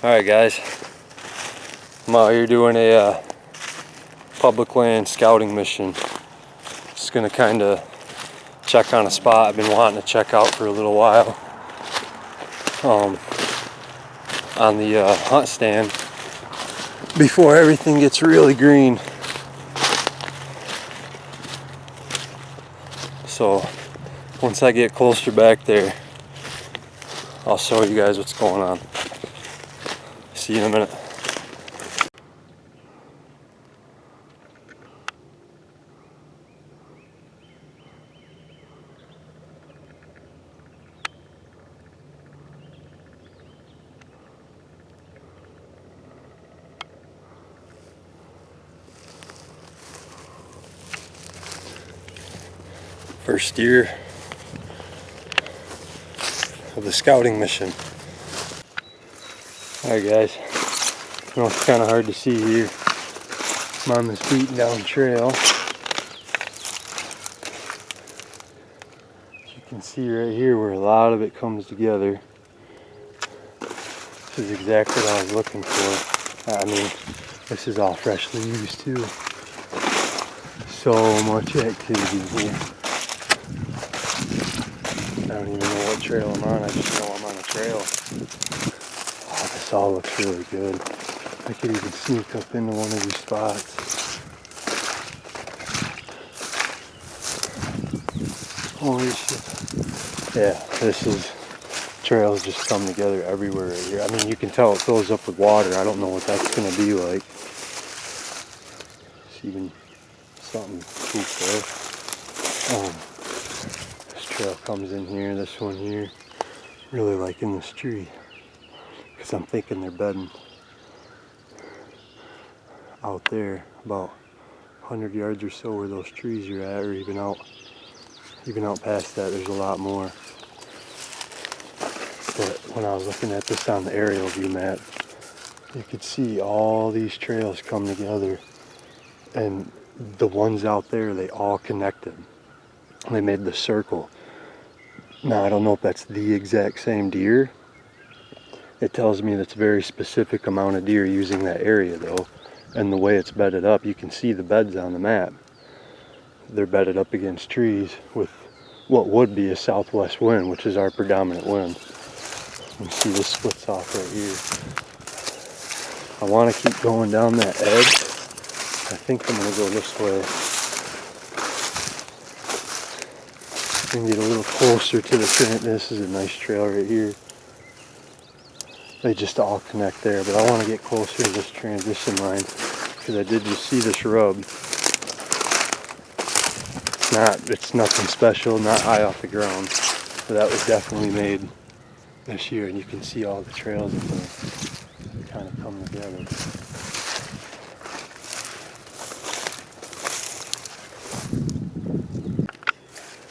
Alright guys, I'm out here doing a public land scouting mission. Just gonna kind of check on a spot I've been wanting to check out for a little while on the hunt stand before everything gets really green. So once I get closer back there, I'll show you guys what's going on. See you in a minute. First year of the scouting mission. Alright guys, I know it's kind of hard to see here. I'm on this beaten down trail. You can see right here where a lot of it comes together. This is exactly what I was looking for. I mean, this is all freshly used too. So much activity here. I don't even know what trail I'm on, I just know I'm on a trail. Oh, this all looks really good. I could even sneak up into one of these spots. Holy shit. Yeah, this is, trails just come together everywhere right here. I mean, you can tell it fills up with water. I don't know what that's going to be like. It's even something cool there. Trail comes in here, this one here, really liking this tree because I'm thinking they're bedding out there about 100 yards or so where those trees are at, or even out past that. There's a lot more. But when I was looking at this on the aerial view map, you could see all these trails come together, and the ones out there, they all connected. They made the circle. Now, I don't know if that's the exact same deer. It tells me that's a very specific amount of deer using that area though. And the way it's bedded up, you can see the beds on the map. They're bedded up against trees with what would be a southwest wind, which is our predominant wind. You see this splits off right here. I want to keep going down that edge. I think I'm going to go this way. And get a little closer to the trail. This is a nice trail right here. They just all connect there, but I want to get closer to this transition line because I did just see this rub. It's nothing special, not high off the ground, but that was definitely made this year, and you can see all the trails that kind of come together.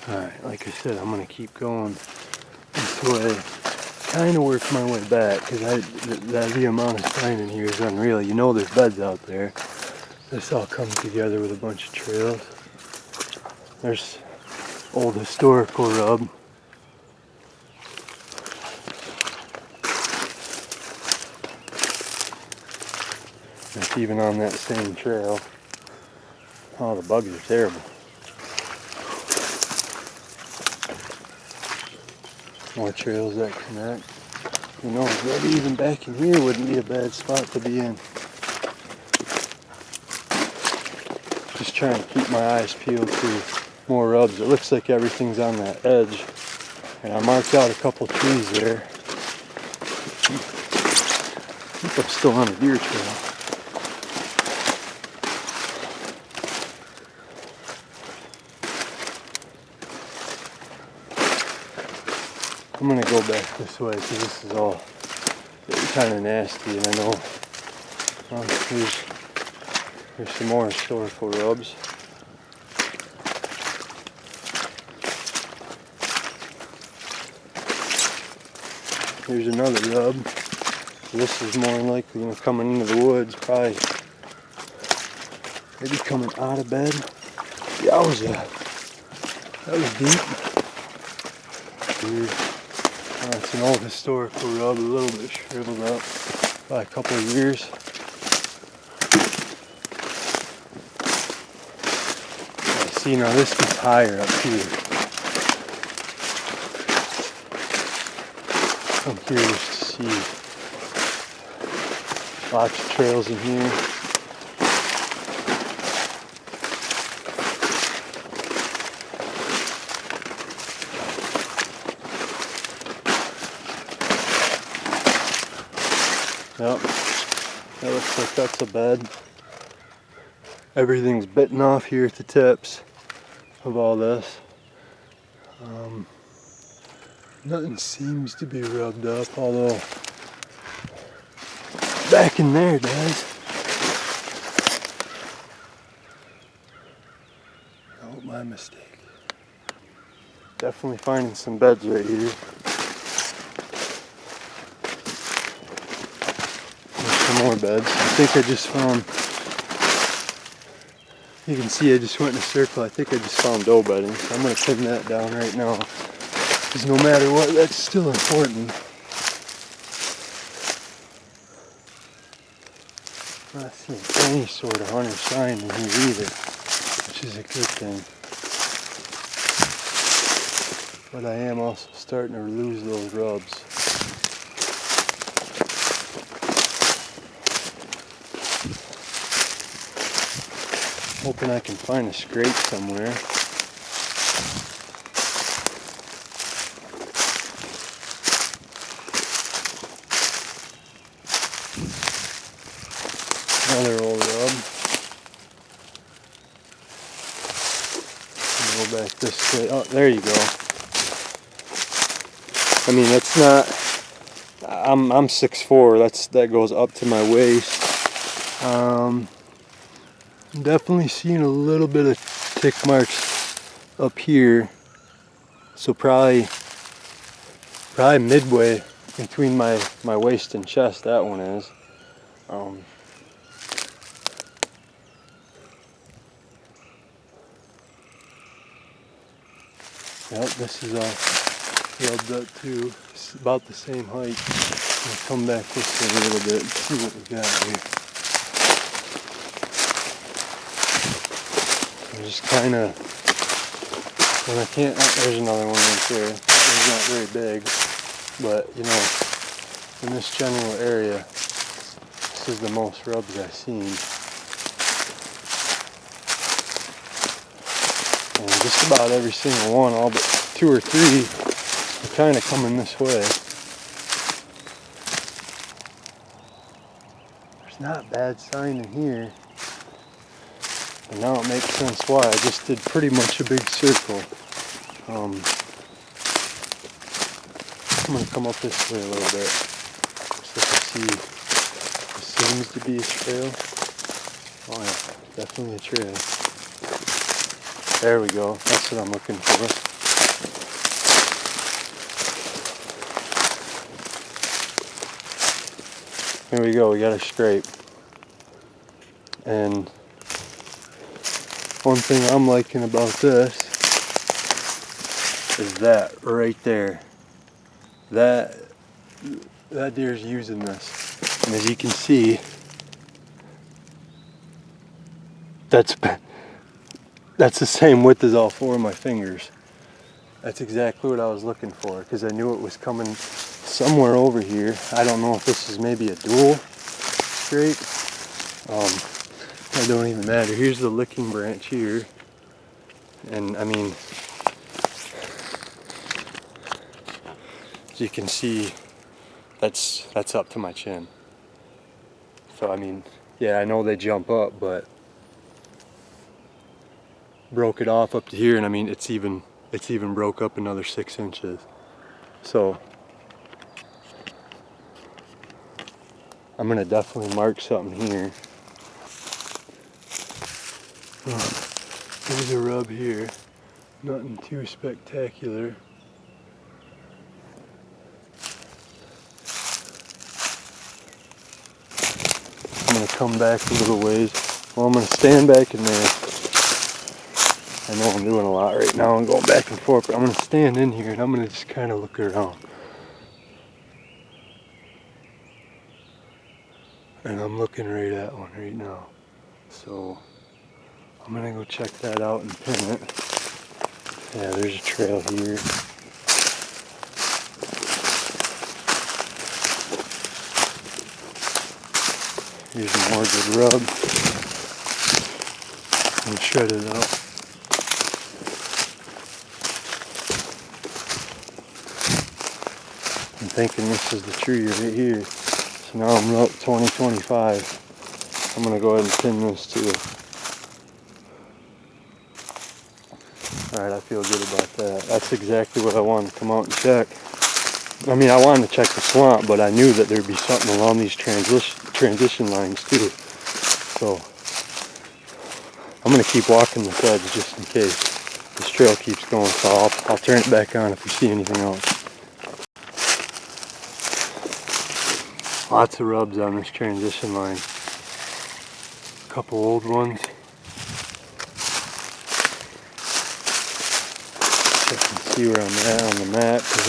Alright, like I said, I'm going to keep going this way, kind of work my way back, because the amount of sign in here is unreal. You know there's beds out there. This all comes together with a bunch of trails. There's old historical rub. It's even on that same trail. Oh, the bugs are terrible. More trails that connect. You know, maybe even back in here wouldn't be a bad spot to be in. Just trying to keep my eyes peeled for more rubs. It looks like everything's on that edge. And I marked out a couple trees there. I think I'm still on a deer trail. I'm going to go back this way because this is all kind of nasty, and I know there's some more historical rubs. Here's another rub. This is more than likely coming into the woods, probably maybe coming out of bed. Yowza, that was deep. Dude. It's an old historical rub, a little bit shriveled up. by a couple of years. See, now this gets higher up here. I'm curious to see lots of trails in here. Yep, that looks like that's a bed. Everything's bitten off here at the tips of all this. Nothing seems to be rubbed up, although back in there does. Oh, my mistake. Definitely finding some beds right here. There's some more beds. I think I just found, you can see I just went in a circle. I think I just found doe bedding. So I'm going to pin that down right now. Because no matter what, that's still important. I'm not seeing any sort of hunter sign in here either, which is a good thing. But I am also starting to lose those rubs. Hoping I can find a scrape somewhere. Another old rub. Go back this way. Oh, there you go. I mean, that's not. I'm 6'4". That goes up to my waist. Definitely seeing a little bit of tick marks up here. So probably midway between my waist and chest. That one is. Yep, this is all rubbed up too. It's about the same height. I'll come back this way a little bit and see what we got here. I'm just kind of, when I can't, oh, there's another one right there. It's not very big, but you know, in this general area, this is the most rubs I've seen. And just about every single one, all but 2 or 3, are kind of coming this way. There's not a bad sign in here. And now it makes sense why. I just did pretty much a big circle. I'm going to come up this way a little bit. So I can see there seems to be a trail. Oh yeah, definitely a trail. There we go. That's what I'm looking for. Here we go. We got a scrape. And one thing I'm liking about this is that right there. That deer's using this. And as you can see, that's the same width as all 4 of my fingers. That's exactly what I was looking for, because I knew it was coming somewhere over here. I don't know if this is maybe a dual scrape. It don't even matter. Here's the licking branch here. And I mean, as you can see, that's up to my chin. So I mean, yeah, I know they jump up, but broke it off up to here, and I mean it's even broke up another 6 inches. So I'm gonna definitely mark something here. There's a rub here, nothing too spectacular. I'm gonna come back a little ways. Well, I'm gonna stand back in there. I know I'm doing a lot right now and going back and forth, but I'm gonna stand in here and I'm gonna just kind of look around. And I'm looking right at one right now. So I'm gonna go check that out and pin it. Yeah, there's a trail here. Here's more good rub. And shred it out. I'm thinking this is the tree right here. So now I'm up 2025. I'm gonna go ahead and pin this too. Alright, I feel good about that. That's exactly what I wanted to come out and check. I mean, I wanted to check the swamp, but I knew that there'd be something along these transition lines too. So I'm gonna keep walking the edge just in case this trail keeps going. So I'll turn it back on if we see anything else. Lots of rubs on this transition line. A couple old ones. Check and see where I'm at on the map, because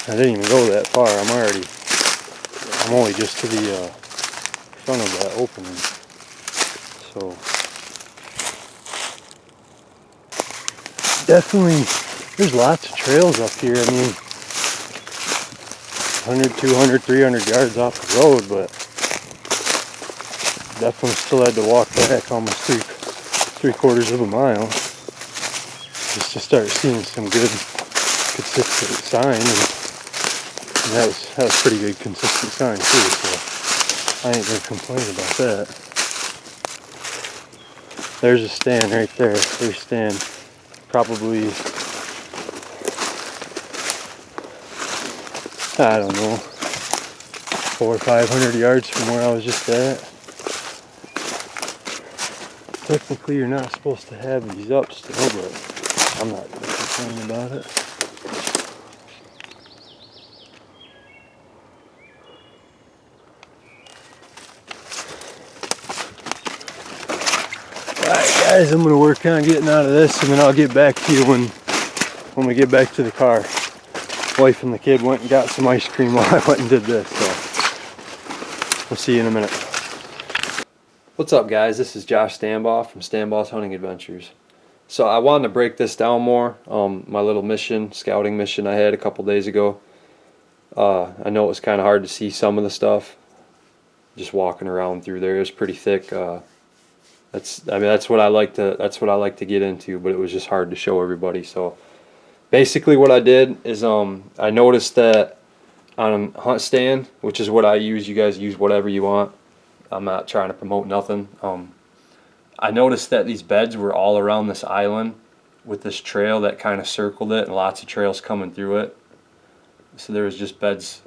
I didn't even go that far. I'm only just to the front of that opening. So definitely, there's lots of trails up here. I mean, 100, 200, 300 yards off the road, but definitely still had to walk back almost three-quarters of a mile just to start seeing some good consistent sign, and that was pretty good consistent sign too, so I ain't gonna complain about that. There's a stand right there. There's a stand probably, I don't know, 400 or 500 yards from where I was just at. Technically you're not supposed to have these up still, but I'm not really concerned about it. Alright guys, I'm going to work on getting out of this, and then I'll get back to you when we get back to the car. Wife and the kid went and got some ice cream while I went and did this, so we'll see you in a minute. What's up guys, this is Josh Stambaugh from Stambaugh's Hunting Adventures. So I wanted to break this down more, my little scouting mission I had a couple days ago. I know it was kind of hard to see some of the stuff, just walking around through there. It was pretty thick. That's what I like to get into, but it was just hard to show everybody. So basically what I did is I noticed that on a hunt stand, which is what I use, you guys use whatever you want. I'm not trying to promote nothing. I noticed that these beds were all around this island with this trail that kind of circled it, and lots of trails coming through it. So there was just beds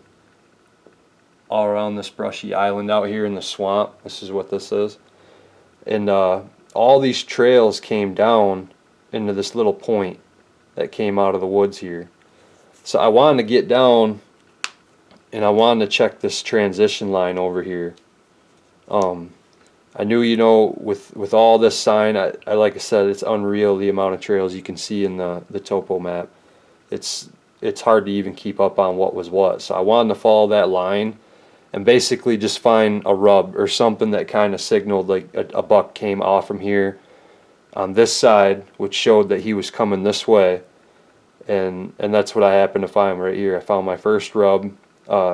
all around this brushy island out here in the swamp. This is what this is. And all these trails came down into this little point that came out of the woods here. So I wanted to get down and I wanted to check this transition line over here. I knew, you know, with all this sign, I like I said, it's unreal the amount of trails you can see in the topo map. It's hard to even keep up on what was what. So I wanted to follow that line and basically just find a rub or something that kind of signaled like a buck came off from here on this side, which showed that he was coming this way. And that's what I happened to find right here. I found my first rub,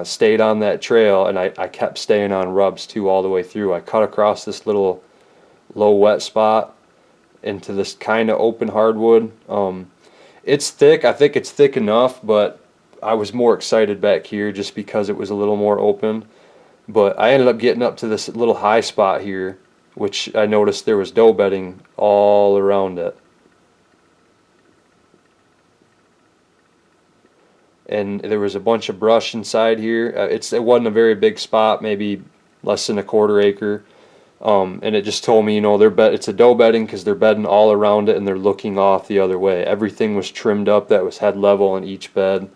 stayed on that trail, and I kept staying on rubs too all the way through. I cut across this little low wet spot into this kind of open hardwood. It's thick. I think it's thick enough, but I was more excited back here just because it was a little more open. But I ended up getting up to this little high spot here, which I noticed there was doe bedding all around it. And there was a bunch of brush inside here. It wasn't a very big spot, maybe less than a quarter acre. And it just told me, you know, it's a doe bedding because they're bedding all around it and they're looking off the other way. Everything was trimmed up that was head level in each bed.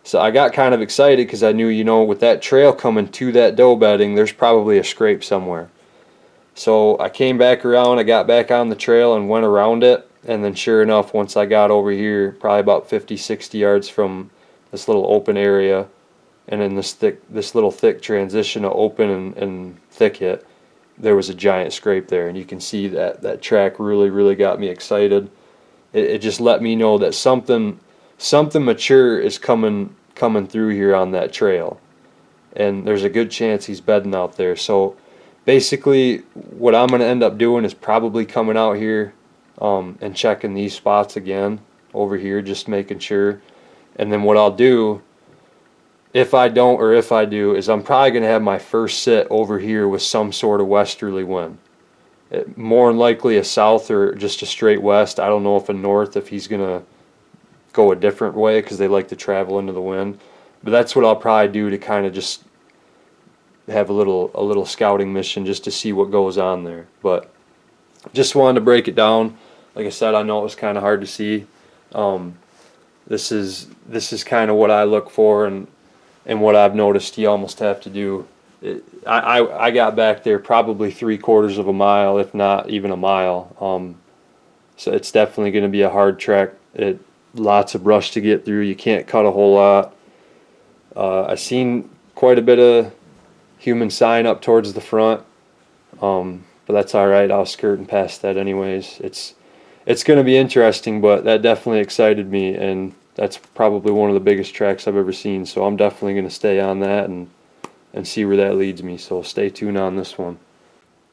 So I got kind of excited because I knew, you know, with that trail coming to that doe bedding, there's probably a scrape somewhere. So I came back around, I got back on the trail and went around it. And then sure enough, once I got over here, probably about 50, 60 yards from this little open area, and in this little thick transition of open and thicket, there was a giant scrape there, and you can see that track really got me excited. It just let me know that something mature is coming through here on that trail, and there's a good chance he's bedding out there. So basically what I'm going to end up doing is probably coming out here and checking these spots again over here, just making sure. And then what I'll do, if I don't or if I do, is I'm probably going to have my first sit over here with some sort of westerly wind. More than likely a south or just a straight west. I don't know if a north, if he's going to go a different way, because they like to travel into the wind. But that's what I'll probably do to kind of just have a little scouting mission just to see what goes on there. But just wanted to break it down. Like I said, I know it was kind of hard to see. This is kind of what I look for, and what I've noticed you almost have to do. I got back there probably 3/4 of a mile, if not even a mile. So it's definitely going to be a hard trek. Lots of brush to get through. You can't cut a whole lot. I seen quite a bit of human sign up towards the front, but that's all right. I was skirting past that anyways. It's going to be interesting, but that definitely excited me, and that's probably one of the biggest tracks I've ever seen. So I'm definitely going to stay on that and see where that leads me. So stay tuned on this one.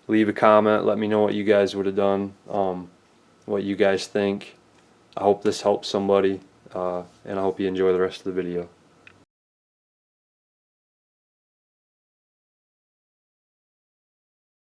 Leave a comment. Let me know what you guys would have done, what you guys think. I hope this helps somebody, and I hope you enjoy the rest of the video.